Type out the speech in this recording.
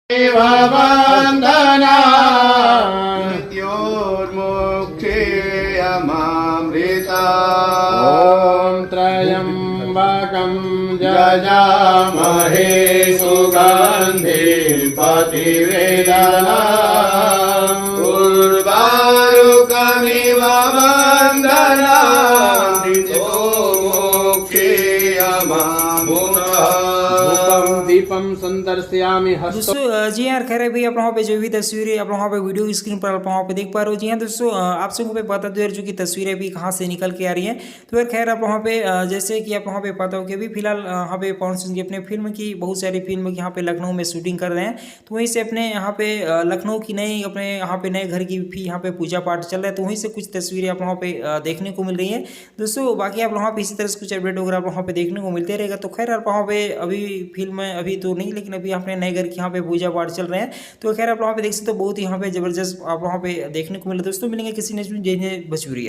वन्दना मृत्योर्मुक्षेयमामृता ॐ त्र्यम्बकं जजामहे सुगन्धिं प्रतिवेदनम् उर्वारुकमिव वन्दनामि मोक्षेयमामृता दीपम संदर्शयामि हस्त। दोस्तों जी यार खैर अभी आप लोगों पे जो भी तस्वीरें आप लोगों पे वीडियो स्क्रीन पर आप लोगों पे देख पा रहे हो। जी हाँ दोस्तों आप सबको पे बता दो यार जो कि तस्वीरें अभी कहाँ से निकल के आ रही हैं। तो यार खैर आप लोगों पे जैसे कि आप लोगों पे पता हो कि अभी फिलहाल यहाँ पे पवन सिंह की अपने फिल्म की बहुत सारी फिल्म की यहाँ पे लखनऊ में शूटिंग कर रहे हैं। तो वहीं से अपने यहाँ पे लखनऊ की नई अपने यहाँ पे नए घर की भी यहाँ पे पूजा पाठ चल रहा है। तो वहीं से कुछ तस्वीरें आप लोगों पे देखने को मिल रही है दोस्तों। बाकी आप लोगों पे इसी तरह से कुछ अपडेट वगैरह आप लोगों पे देखने को मिलते रहेगा। तो खैर आप लोगों पे अभी फिल्म में अभी तो नहीं, लेकिन अभी अपने नए घर की यहाँ पे पूजा पाठ चल रहे हैं। तो खैर आप वहाँ पे देख सकते हो बहुत ही यहाँ पे जबरदस्त आप वहाँ पे देखने को मिला। दोस्तों मिलेंगे किसी नेक्स्ट में, जय जय भोजपुरी।